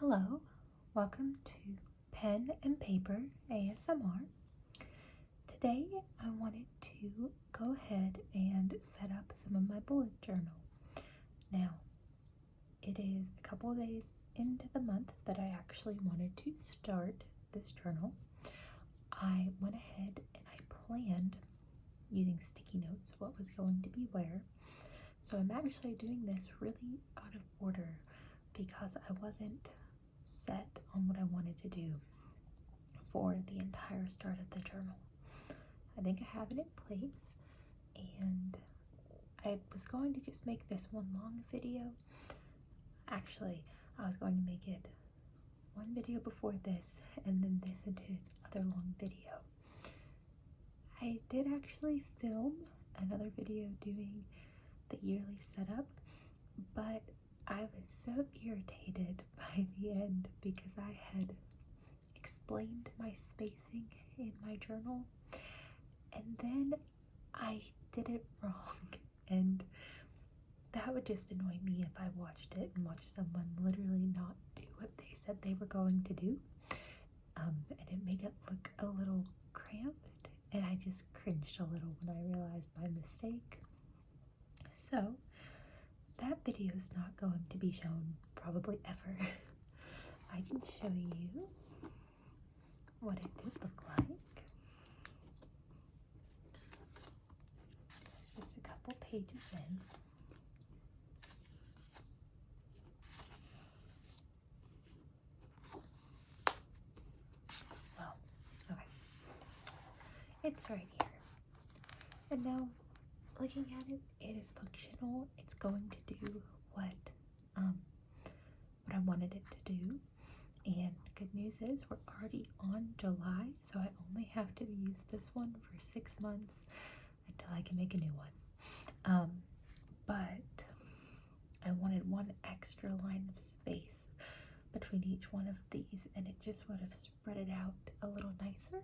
Hello, welcome to Pen and Paper ASMR. Today I wanted to go ahead and set up some of my bullet journal. Now, it is a couple of days into the month that I actually wanted to start this journal. I went ahead and I planned using sticky notes what was going to be where. So I'm actually doing this really out of order because I wasn't set on what I wanted to do for the entire start of the journal. I think I have it in place, and I was going to just make this one long video. Actually, I was going to make it one video before this and then this into its other long video. I did actually film another video doing the yearly setup, but I was so irritated by the end because I had explained my spacing in my journal and then I did it wrong, and that would just annoy me if I watched it and watched someone literally not do what they said they were going to do, and it made it look a little cramped, and I just cringed a little when I realized my mistake. So that video is not going to be shown probably ever. I can show you what it did look like. It's just a couple pages in. Well, okay. It's right here. And now, looking at it, it is functional. It's going to do what I wanted it to do. And good news is we're already on July, so I only have to use this one for 6 months until I can make a new one. But I wanted one extra line of space between each one of these, and it just would have spread it out a little nicer.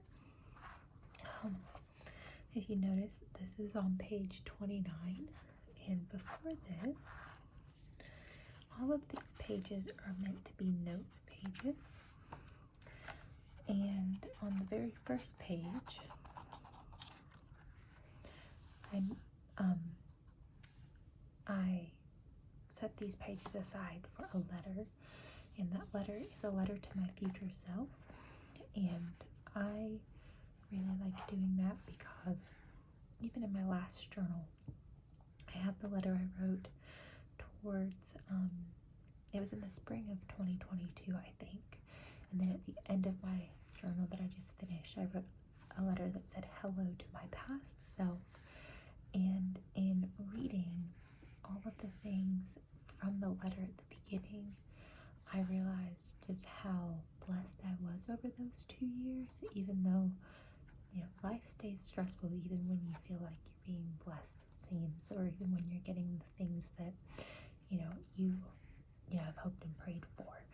If you notice, this is on page 29, and before this, all of these pages are meant to be notes pages. And on the very first page, I set these pages aside for a letter, and that letter is a letter to my future self, and I really like doing that because even in my last journal, I have the letter I wrote towards, it was in the spring of 2022, I think, and then at the end of my journal that I just finished, I wrote a letter that said hello to my past self. And in reading all of the things from the letter at the beginning, I realized just how blessed I was over those 2 years, even though, life stays stressful even when you feel like you're being blessed, it seems, or even when you're getting the things that, you have hoped and prayed for.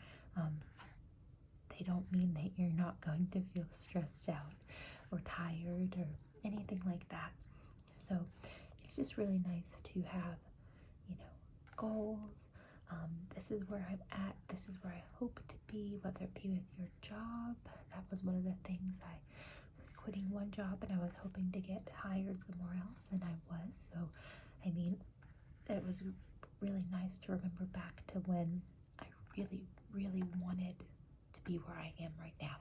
They don't mean that you're not going to feel stressed out or tired or anything like that. So it's just really nice to have, goals. This is where I'm at. This is where I hope to be, whether it be with your job. That was one of the things. I was quitting one job and I was hoping to get hired somewhere else, and I was. So, it was really nice to remember back to when I really, really wanted to be where I am right now.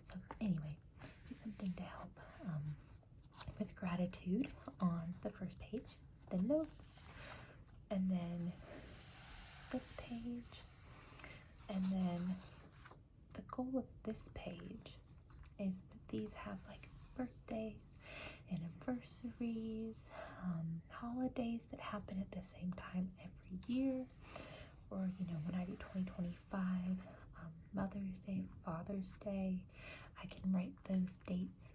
So anyway, just something to help with gratitude on the first page, the notes, and then this page, and then the goal of this page is that these have like birthdays, anniversaries, holidays that happen at the same time every year, or when I do 2025, Mother's Day, Father's Day, I can write those dates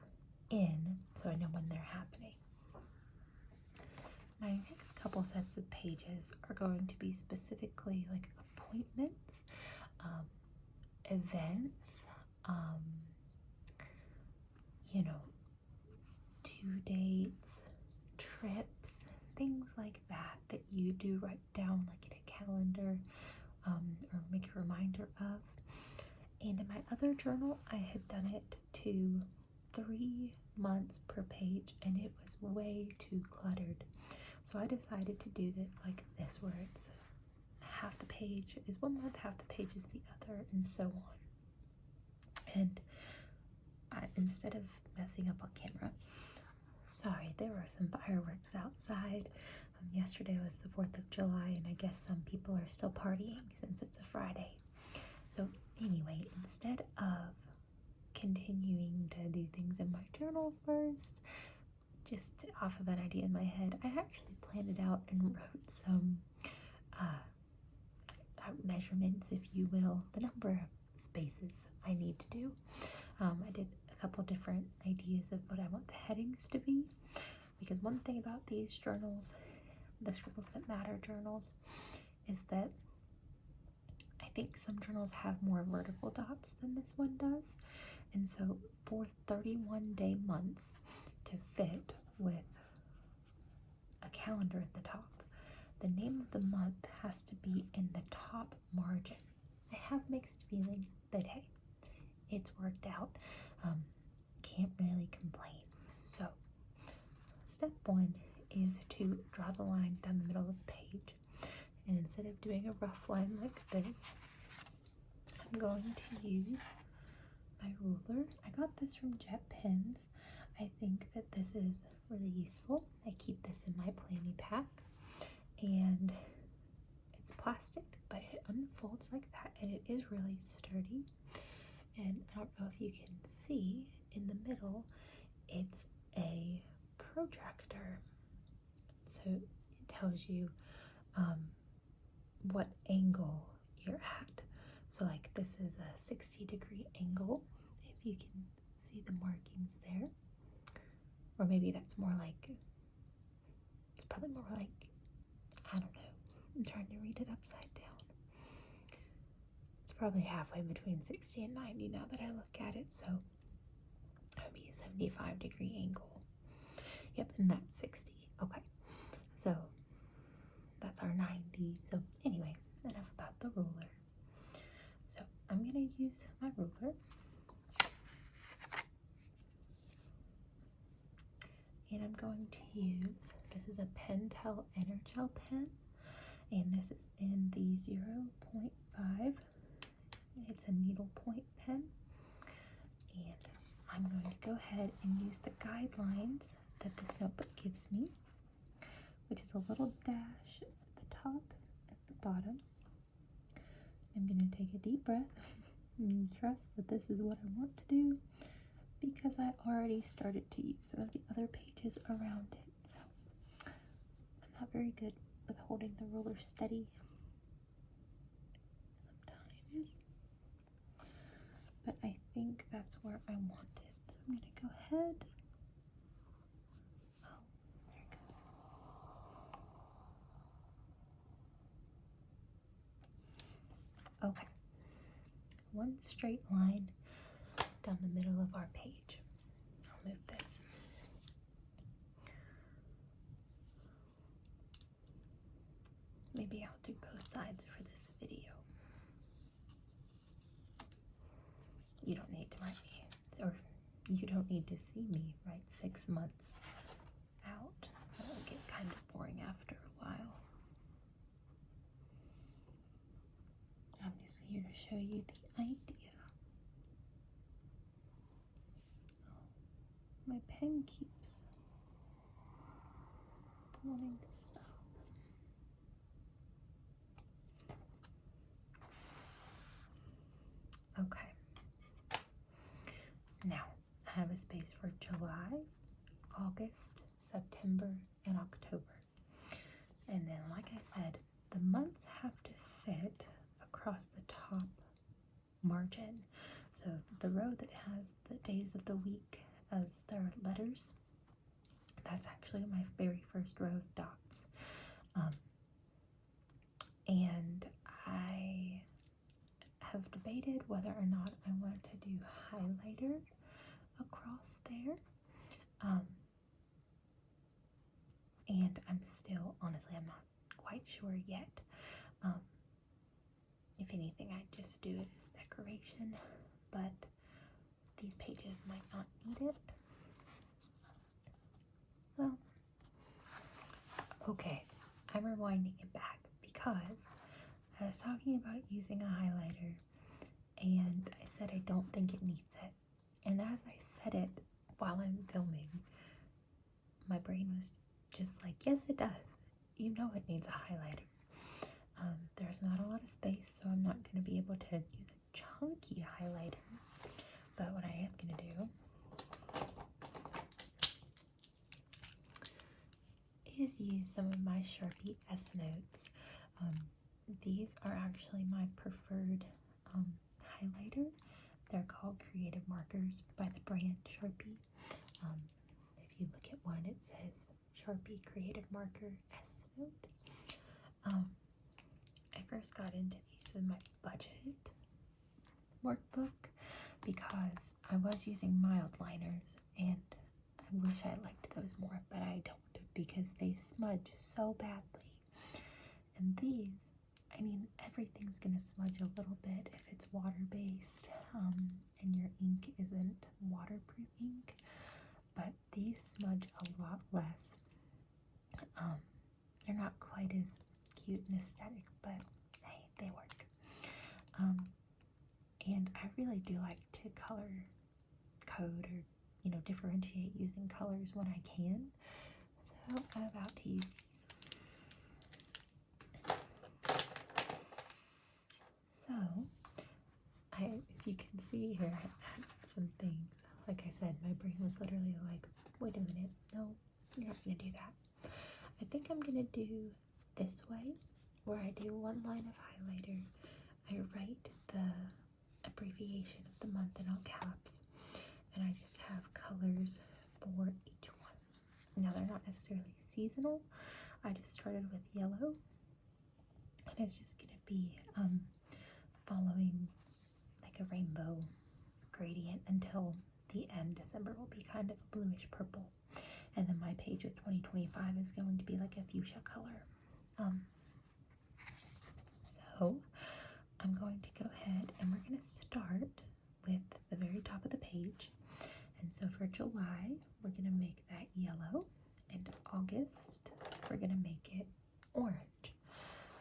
in so I know when they're happening. My next couple sets of pages are going to be specifically like appointments, events, due dates, trips, things like that you do write down like in a calendar, or make a reminder reminder of. And in my other journal, I had done it to 3 months per page, and it was way too cluttered. So I decided to do it like this, where it's half the page is 1 month, half the page is the other, and so on. And instead of messing up on camera, sorry, there were some fireworks outside. Yesterday was the 4th of July, and I guess some people are still partying since it's a Friday. So anyway, instead of continuing to do things in my journal first, just off of an idea in my head, I actually planned it out and wrote some measurements, if you will, the number of spaces I need to do. I did a couple different ideas of what I want the headings to be, because one thing about these journals, the Scribbles That Matter journals, is that I think some journals have more vertical dots than this one does. And so for 31-day months to fit with a calendar at the top, the name of the month has to be in the top margin. I have mixed feelings, but hey, it's worked out. Can't really complain. So step 1 is to draw the line down the middle of the page. And instead of doing a rough line like this, I'm going to use my ruler. I got this from Jet Pens. I think that this is really useful. I keep this in my planning pack, and it's plastic, but it unfolds like that, and it is really sturdy. And I don't know if you can see in the middle, it's a protractor, so it tells you what angle you're at. So like this is a 60-degree angle, if you can see the markings there. Or maybe that's more like, it's probably more like, I don't know, I'm trying to read it upside down. It's probably halfway between 60 and 90 now that I look at it, so that would be a 75-degree angle. Yep, and that's 60. Okay, so that's our 90. So anyway, enough about the ruler. So I'm going to use my ruler, and I'm going to use, this is a Pentel Energel pen, and this is in the 0.5. It's a needlepoint pen, and I'm going to go ahead and use the guidelines that this notebook gives me, which is a little dash at the top, at the bottom. I'm going to take a deep breath and trust that this is what I want to do, because I already started to use some of the other pages around it. So I'm not very good with holding the ruler steady sometimes, but I think that's where I want it. So I'm going to go ahead. Oh, there it goes. Okay, one straight line down the middle of our page. I'll move this. Maybe I'll do both sides for this video. You don't need to write me, or you don't need to see me write 6 months out. That'll get kind of boring after a while. I'm just here to show you the idea. Oh, my pen keeps wanting to stop. Okay. Now, I have a space for July, August, September, and October. And then, like I said, the months have to fit across the top margin. So the row that has the days of the week as their letters, that's actually my very first row of dots. And I have debated whether or not I wanted to do highlighter across there. And I'm still, honestly, I'm not quite sure yet. If anything, I just do do it as decoration, but these pages might not need it. Well, okay, I'm rewinding it back because I was talking about using a highlighter and I said I don't think it needs it. And as I said it while I'm filming, my brain was just like, yes, it does. You know it needs a highlighter. There's not a lot of space, so I'm not going to be able to use a chunky highlighter. But what I am going to do is use some of my Sharpie S Notes. These are actually my preferred highlighter. They're called Creative Markers by the brand Sharpie. If you look at one, it says Sharpie Creative Marker S Note. I first got into these with my budget workbook because I was using mild liners and I wish I liked those more, but I don't because they smudge so badly. And these, I mean, everything's gonna smudge a little bit if it's water-based and your ink isn't waterproof ink, but these smudge a lot less. They're not quite as cute and aesthetic, but hey, they work. And I really do like to color code or, you know, differentiate using colors when I can. So I'm about to use these. So, if you can see here, I added some things. Like I said, my brain was literally like, wait a minute, no, you're not gonna do that. I think I'm gonna do this way, where I do one line of highlighter, I write the abbreviation of the month in all caps, and I just have colors for each one. Now they're not necessarily seasonal. I just started with yellow, and it's just gonna be following like a rainbow gradient until the end. December will be kind of a bluish purple, and then my page with 2025 is going to be like a fuchsia color. So I'm going to go ahead and we're going to start with the very top of the page. And so for July, we're going to make that yellow, and August, we're going to make it orange.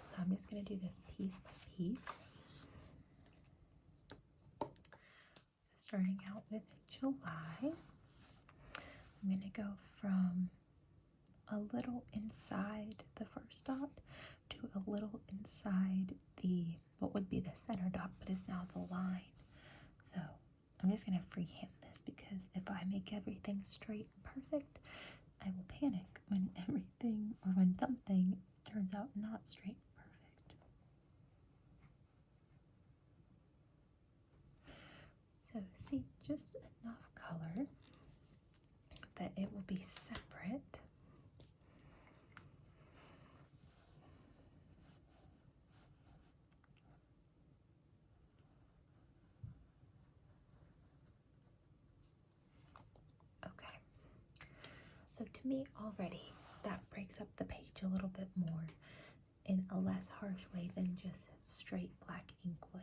So I'm just going to do this piece by piece. Starting out with July, I'm going to go from a little inside the first dot to a little inside the, what would be the center dot, but is now the line. So I'm just going to freehand this because if I make everything straight and perfect, I will panic when everything or when something turns out not straight and perfect. So see, just enough color that it will be separate. Okay, so to me already that breaks up the page a little bit more in a less harsh way than just straight black ink would.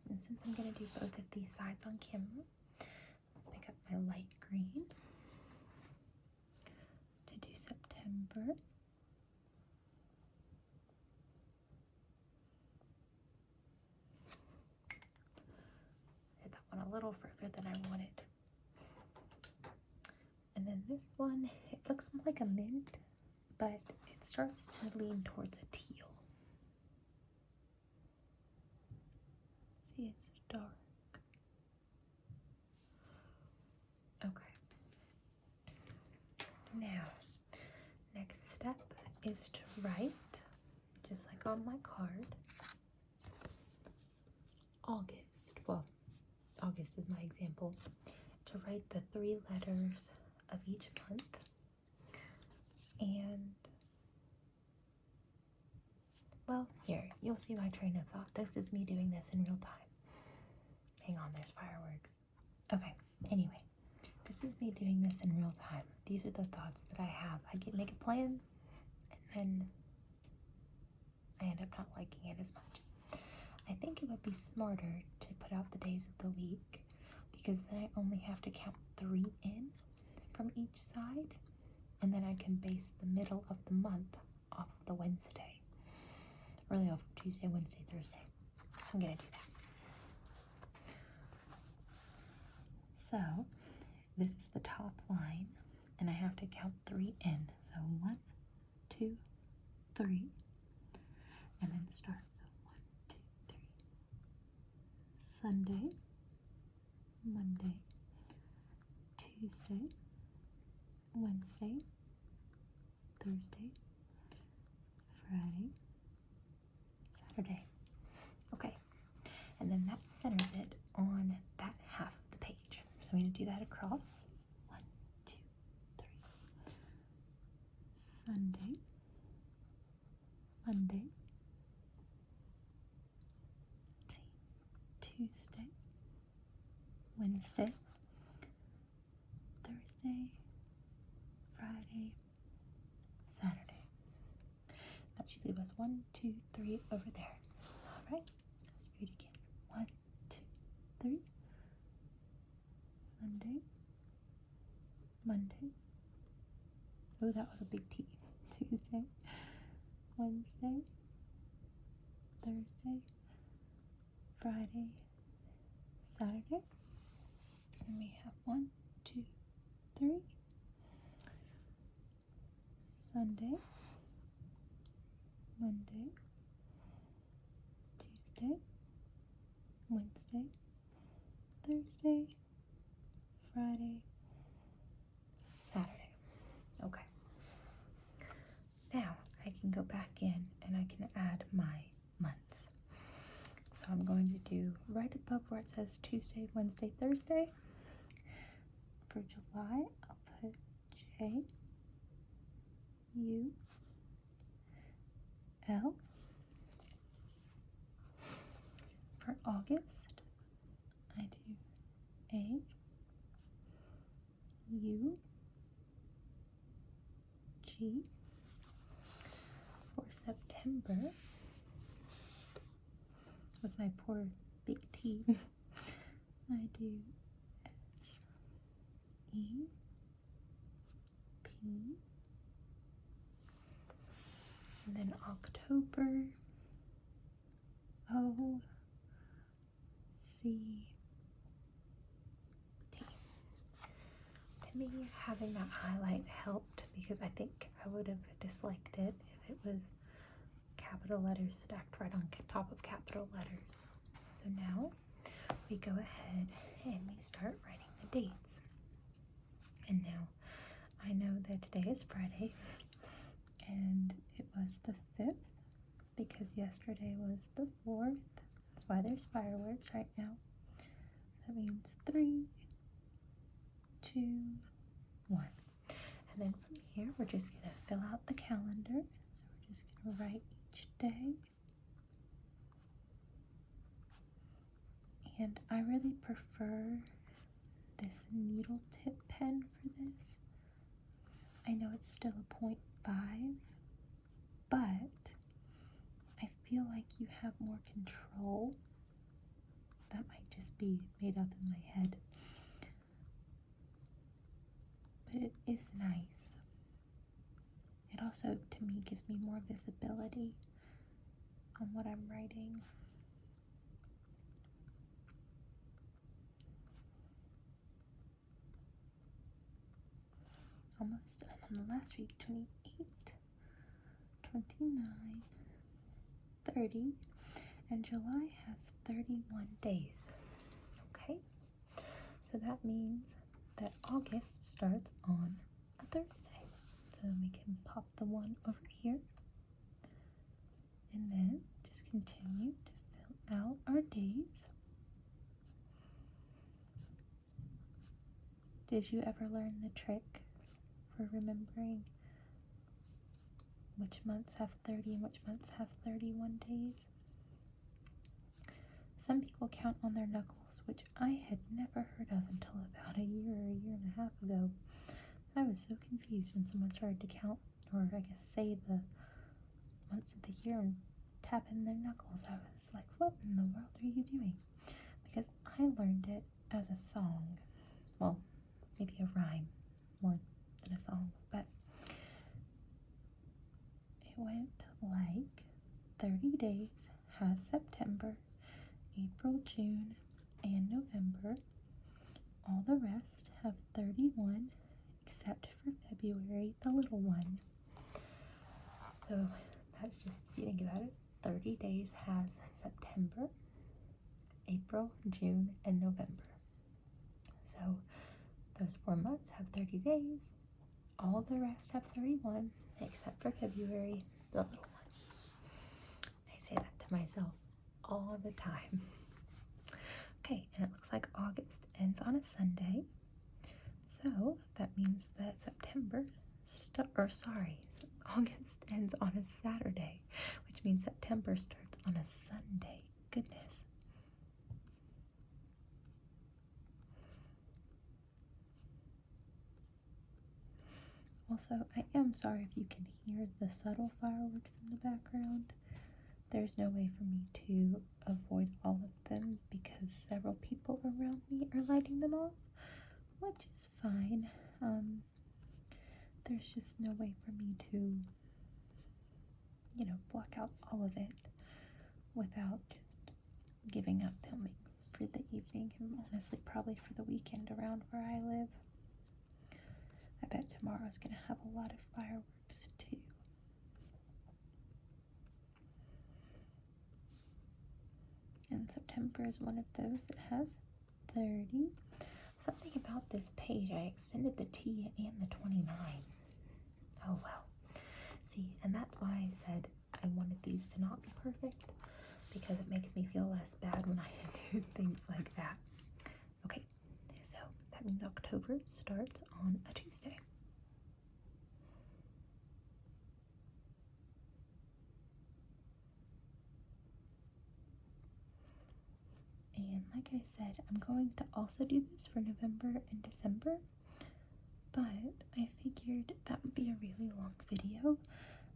And since I'm going to do both of these sides on camera, pick up my light green to do September. Hit that one a little further than I wanted. And then this one, it looks more like a mint, but it starts to lean towards a teal. See, it's dark. Okay. Now, next step is to write, just like on my card, August. Well, August is my example. To write the 3 letters of each month. And, well, here, you'll see my train of thought. This is me doing this in real time. Hang on, there's fireworks. Okay, anyway, this is me doing this in real time. These are the thoughts that I have. I can make a plan, and then I end up not liking it as much. I think think it would be smarter to put out the days of the week, because then I only have to count 3 in from each side, and then I can base the middle of the month off of the Wednesday. Really off of Tuesday, Wednesday, Thursday. I'm gonna do that. So this is the top line, and I have to count 3 in. So 1, 2, 3, and then start. So 1, 2, 3. Sunday, Monday, Tuesday, Wednesday, Thursday, Friday, Saturday. Okay, and then that centers it on that half of the page. So I'm going to do that across. 1, 2, 3. Sunday, Monday, Tuesday, Wednesday, Thursday, Friday, Saturday. That should leave us 1, 2, 3 over there. All right, let's do it again. 1, 2, 3. Sunday, Monday. Oh, that was a big T. Tuesday, Wednesday, Thursday, Friday, Saturday. And we have 1, 2, 3. Sunday, Monday, Tuesday, Wednesday, Thursday, Friday, Saturday. Okay. Now I can go back in and I can add my months. So I'm going to do right above where it says Tuesday, Wednesday, Thursday. For July, I'll put J, U, L. For August, I do A, U, G. For September, with my poor big T, I do S, E, P. And then October, O, C, T. To me, having that highlight helped, because I think I would have disliked it if it was capital letters stacked right on top of capital letters. So now we go ahead and we start writing the dates. And now I know that today is Friday, and it was the 5th, because yesterday was the 4th. That's why there's fireworks right now. That means 3, 2, 1. And then from here, we're just going to fill out the calendar. So we're just going to write each day. And I really prefer this needle tip pen for this. I know it's still a 0.5, but I feel like you have more control. That might just be made up in my head. But it is nice. It also, to me, gives me more visibility on what I'm writing. Almost done on the last week. 28, 29, 30, and July has 31 days. Okay, so that means that August starts on a Thursday. So then we can pop the 1 over here, and then just continue to fill out our days. Did you ever learn the trick for remembering which months have 30 and which months have 31 days? Some people count on their knuckles, which I had never heard of until about a year or a year and a half ago. I was so confused when someone started to count, or I guess say the months of the year and tapping their knuckles. I was like, what in the world are you doing? Because I learned it as a song. Well, maybe a rhyme more than a song, but it went like 30 days has September, April, June, and November. All the rest have 31 except for February, the little one. So that's just, if you think about it, 30 days has September, April, June, and November. So those 4 months have 30 days. All the rest have 31 except for February, the little one. I say that to myself all the time. Okay, and it looks like August ends on a Sunday. So that means that August ends on a Saturday, which means September starts on a Sunday. Goodness. Also, I am sorry if you can hear the subtle fireworks in the background. There's no way for me to avoid all of them because several people around me are lighting them off, which is fine. There's just no way for me to, block out all of it without just giving up filming for the evening and honestly probably for the weekend around where I live. I bet tomorrow's gonna have a lot of fireworks too. And September is one of those that has 30. Something about this page, I extended the T and the 29. Oh well. See, and that's why I said I wanted these to not be perfect, because it makes me feel less bad when I do things like that. Okay, so that means October starts on a Tuesday. And like I said, I'm going to also do this for November and December, but I figured that would be a really long video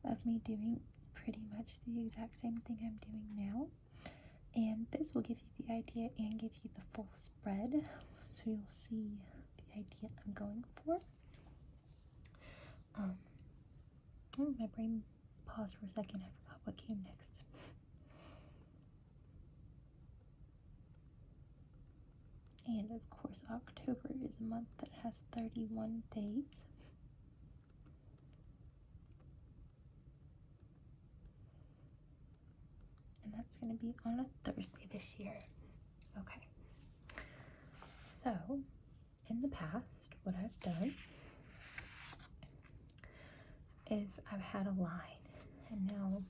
of me doing pretty much the exact same thing I'm doing now. And this will give you the idea and give you the full spread, so you'll see the idea I'm going for. My brain paused for a second. I forgot what came next. And of course, October is a month that has 31 days. And that's going to be on a Thursday this year. Okay. So, in the past, what I've done is I've had a line. And now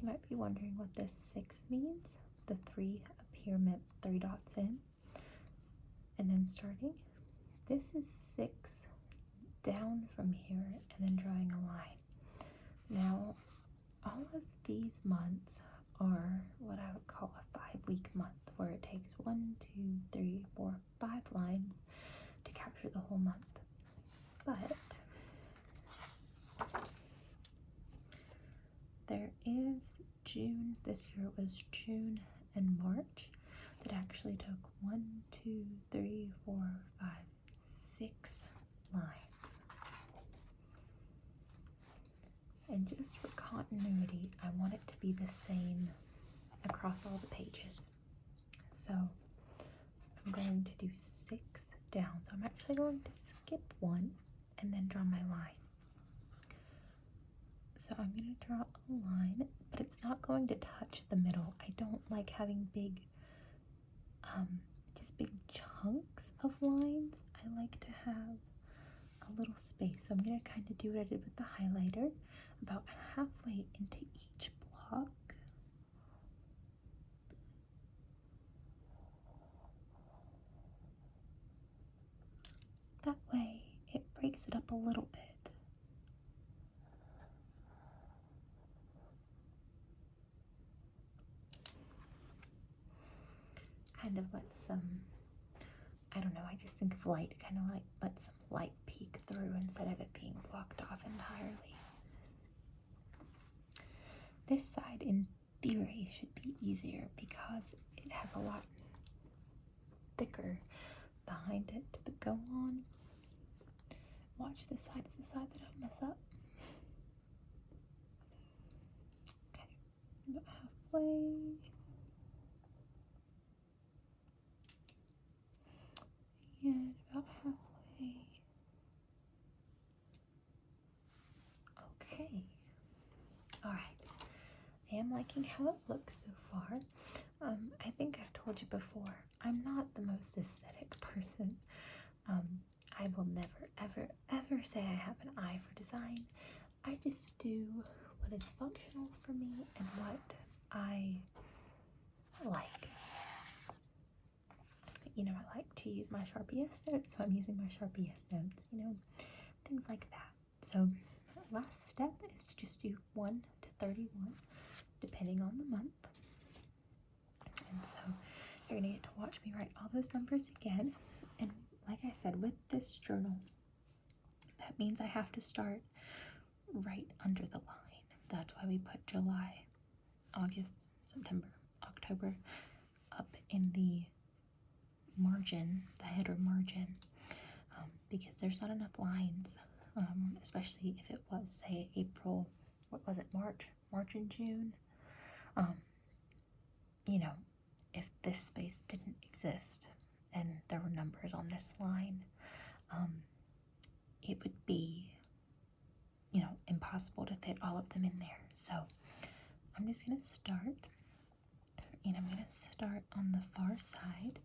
you might be wondering what this 6 means. The 3 up here meant 3 dots in. And then starting, this is 6 down from here and then drawing a line. Now, all of these months are what I would call a 5-week month, where it takes 1, 2, 3, 4, 5 lines to capture the whole month. But there is June. This year it was June and March that actually took 1, 2, 3, 4, 5, 6 lines. And just for continuity, I want it to be the same across all the pages. So I'm going to do 6 down. So I'm actually going to skip 1 and then draw my line. So I'm going to draw a line, but it's not going to touch the middle. I don't like having big, just big chunks of lines. I like to have a little space. So I'm going to kind of do what I did with the highlighter, about halfway into each block. That way it breaks it up a little bit. Kind of lets some, I don't know, I just think of light, kind of like lets some light peek through instead of it being blocked off entirely. This side theory should be easier because it has a lot thicker behind it to go on. Watch this side is the side that I mess up. Okay, about halfway. And about halfway. Okay. Alright. I am liking how it looks so far. I think I've told you before, I'm not the most aesthetic person. I will never, ever, ever say I have an eye for design. I just do what is functional for me and what I like. You know, I like to use my Sharpie S notes, so I'm using my Sharpie S notes, you know, things like that. So, last step is to just do 1 to 31, depending on the month. And so, you're going to get to watch me write all those numbers again. And like I said, with this journal, that means I have to start right under the line. That's why we put July, August, September, October up in the margin, the header margin, because there's not enough lines, especially if it was, say, April, what was it, March and June. You know, if this space didn't exist and there were numbers on this line, it would be, you know, impossible to fit all of them in there. So I'm just going to start, and I'm going to start on the far side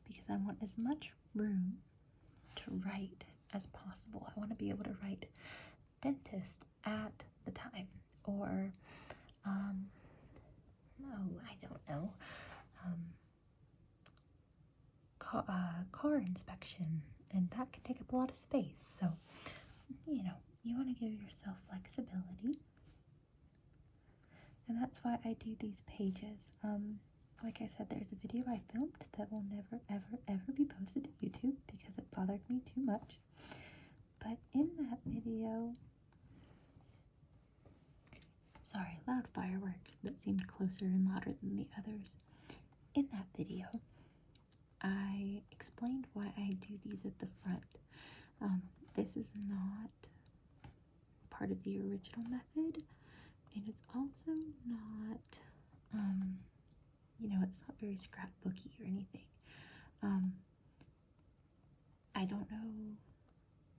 because I want as much room to write as possible. I want to be able to write dentist at the time, or I don't know, car inspection, and that can take up a lot of space. So, you know, you want to give yourself flexibility, and that's why I do these pages. Like I said, there's a video I filmed that will never, ever, ever be posted to YouTube because it bothered me too much. But in that video, sorry, loud fireworks that seemed closer and louder than the others. In that video, I explained why I do these at the front. This is not part of the original method, and it's also not, you know, it's not very scrapbooky or anything. I don't know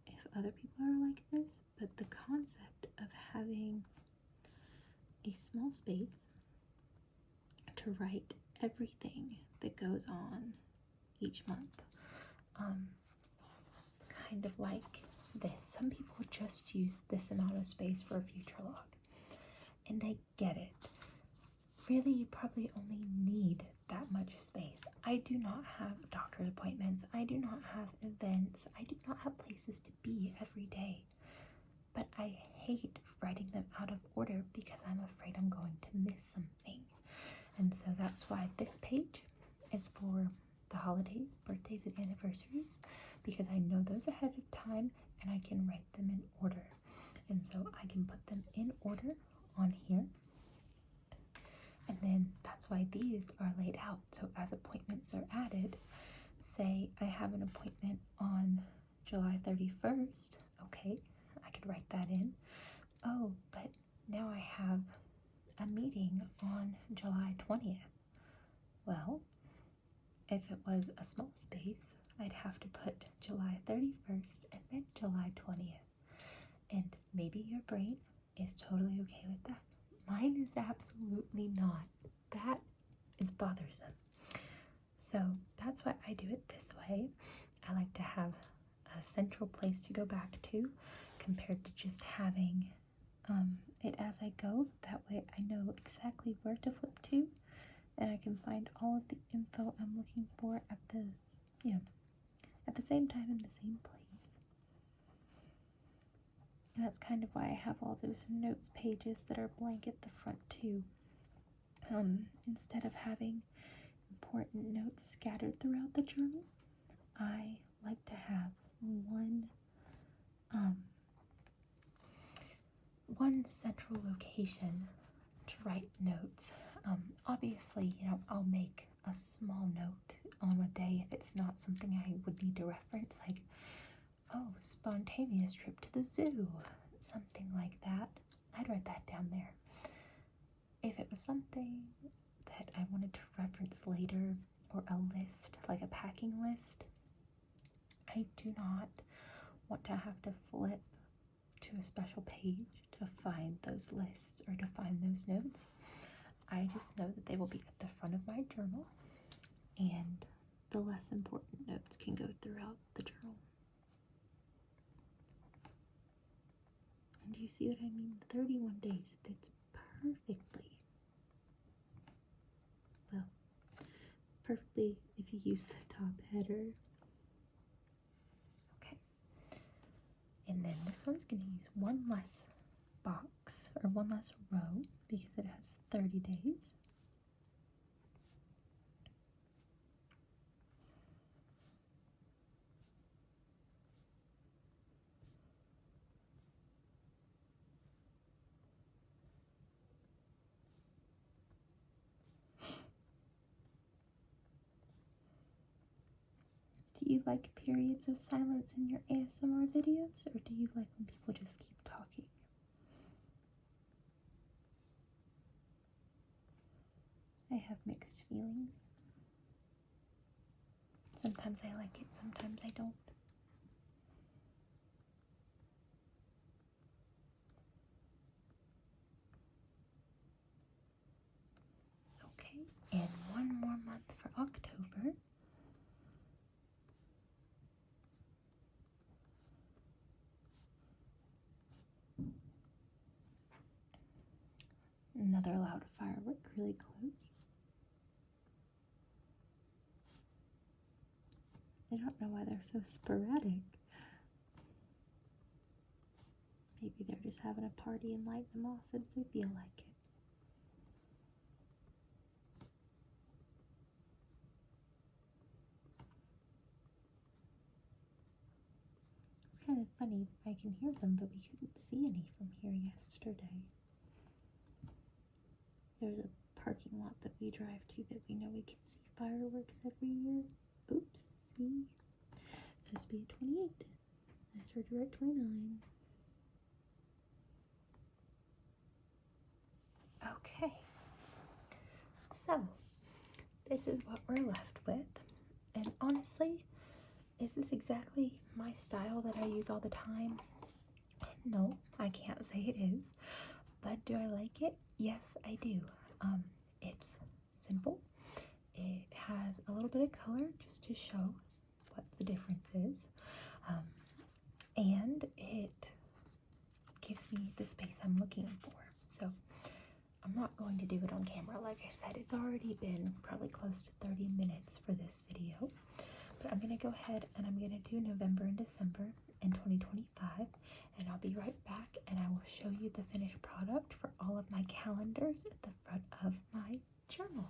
if other people are like this, but the concept of having a small space to write everything that goes on each month, kind of like this. Some people just use this amount of space for a future log, and I get it. Really, you probably only need that much space. I do not have doctor's appointments. I do not have events. I do not have places to be every day. But I hate writing them out of order because I'm afraid I'm going to miss something. And so that's why this page is for the holidays, birthdays, and anniversaries, because I know those ahead of time and I can write them in order. And so I can put them in order on here. And then that's why these are laid out. So as appointments are added, say I have an appointment on July 31st, okay, I could write that in. Oh, but now I have a meeting on July 20th. Well, if it was a small space, I'd have to put July 31st and then July 20th. And maybe your brain is totally okay with that. Mine is absolutely not. That is bothersome. So that's why I do it this way. I like to have a central place to go back to compared to just having it as I go. That way I know exactly where to flip to, and I can find all of the info I'm looking for at the, you know, at the same time in the same place. And that's kind of why I have all those notes pages that are blank at the front too. Instead of having important notes scattered throughout the journal, I like to have one central location to write notes. Obviously, I'll make a small note on a day if it's not something I would need to reference, like, oh, spontaneous trip to the zoo, something like that. I'd write that down there. If it was something that I wanted to reference later, or a list, like a packing list, I do not want to have to flip to a special page to find those lists or to find those notes. I just know that they will be at the front of my journal, and the less important notes can go throughout the journal. And do you see what I mean? 31 days fits perfectly. Well, perfectly if you use the top header. Okay. And then this one's going to use one less box, or one less row, because it has 30 days. Do you like periods of silence in your ASMR videos, or do you like when people just keep talking? I have mixed feelings. Sometimes I like it, sometimes I don't. Okay, and one more month for October. Another loud firework really close. I don't know why they're so sporadic. Maybe they're just having a party and lighting them off as they feel like it. It's kind of funny, I can hear them, but we couldn't see any from here yesterday. There's a parking lot that we drive to that we know we can see fireworks every year. Oops, see? Supposed to be a 28. I started to write 29. Okay. So, this is what we're left with. And honestly, is this exactly my style that I use all the time? No, I can't say it is. But do I like it? Yes, I do. It's simple. It has a little bit of color just to show what the difference is. And it gives me the space I'm looking for. So I'm not going to do it on camera. Like I said, it's already been probably close to 30 minutes for this video. But I'm going to go ahead and I'm going to do November and December in 2025, and I'll be right back and I will show you the finished product for all of my calendars at the front of my journal.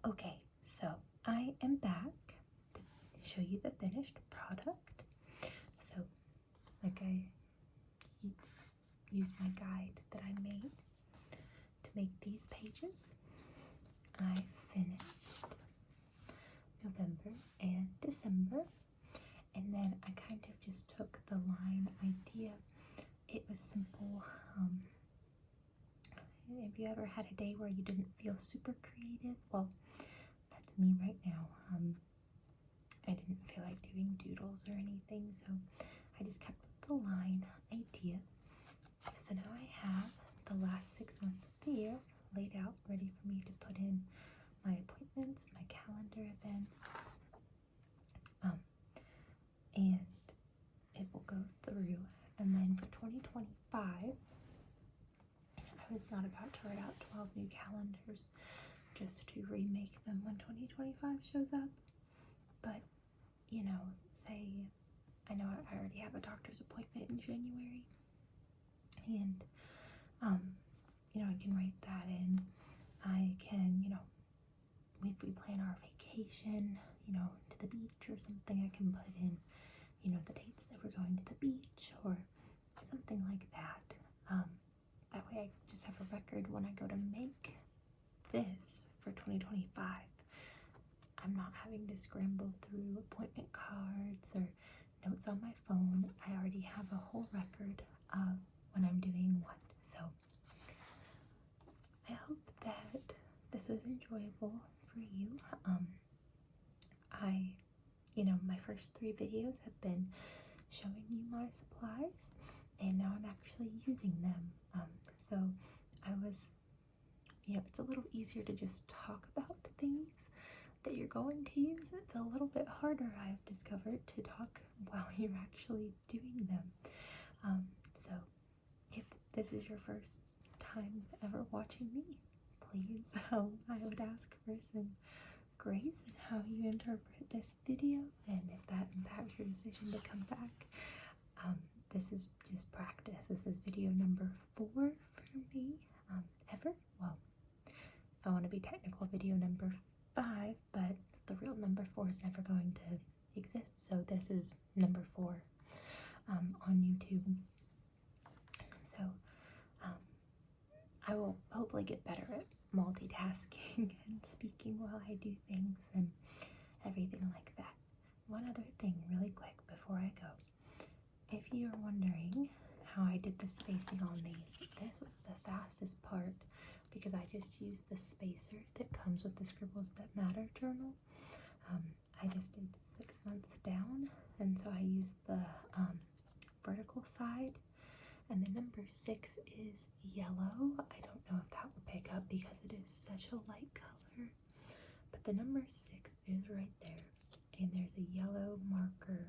Okay, so I am back to show you the finished product. So, like I used my guide that I made to make these pages. I finished November and December, and then I kind of just took the line idea. It was simple. Have you ever had a day where you didn't feel super creative? Well, that's me right now. I didn't feel like doing doodles or anything, so I just kept with the line idea. So now I have the last 6 months of the year laid out, ready for me to put in my appointments, my calendar events, and it will go through. And then for 2025, I was not about to write out 12 new calendars just to remake them when 2025 shows up. But, say, I know I already have a doctor's appointment in January, and, I can write that in. I can, if we plan our vacation, to the beach or something, I can put in, the dates that we're going to the beach or something like that. that way I just have a record when I go to make this for 2025. I'm not having to scramble through appointment cards or notes on my phone. I already have a whole record of when I'm doing what. So I hope that this was enjoyable for you. My first 3 videos have been showing you my supplies, and now I'm actually using them. So I was, it's a little easier to just talk about things that you're going to use. It's a little bit harder, I've discovered, to talk while you're actually doing them. So if this is your first time ever watching me, please, I would ask for some grace in how you interpret this video, and if that impacts your decision to come back. This is just practice. This is video number 4 for me, ever. Well, if I want to be technical, video number 5, but the real number 4 is never going to exist, so this is number 4 on YouTube. So I will hopefully get better at multitasking and speaking while I do things and everything like that. One other thing really quick before I go. If you're wondering how I did the spacing on these, this was the fastest part because I just used the spacer that comes with the Scribbles That Matter journal. I just did 6 months down, and so I used the vertical side. And the number 6 is yellow. I don't know if that will pick up because it is such a light color. But the number 6 is right there. And there's a yellow marker.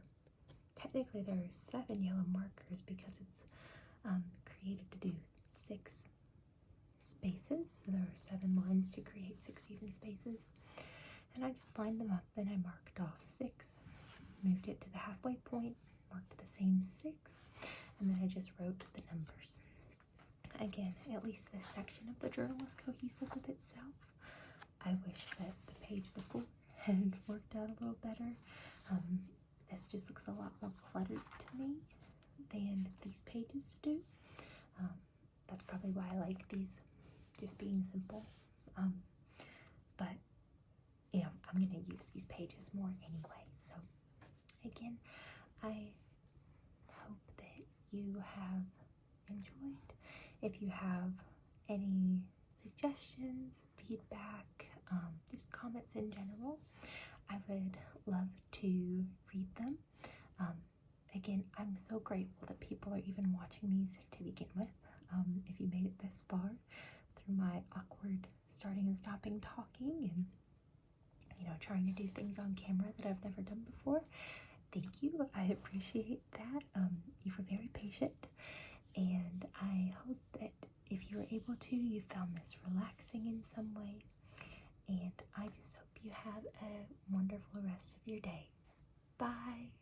Technically there are 7 yellow markers because it's created to do 6 spaces. So there are 7 lines to create 6 even spaces. And I just lined them up and I marked off 6. Moved it to the halfway point. Marked the same 6. And then I just wrote the numbers. Again, at least this section of the journal is cohesive with itself. I wish that the page before had worked out a little better. This just looks a lot more cluttered to me than these pages do. That's probably why I like these just being simple. But, I'm going to use these pages more anyway. So, again, I hope that you have enjoyed. If you have any suggestions, feedback, just comments in general, I would love to read them. Again, I'm so grateful that people are even watching these to begin with. If you made it this far through my awkward starting and stopping talking and trying to do things on camera that I've never done before, thank you. I appreciate that. You were very patient, and I hope that if you were able to, you found this relaxing in some way, and I just hope you have a wonderful rest of your day. Bye.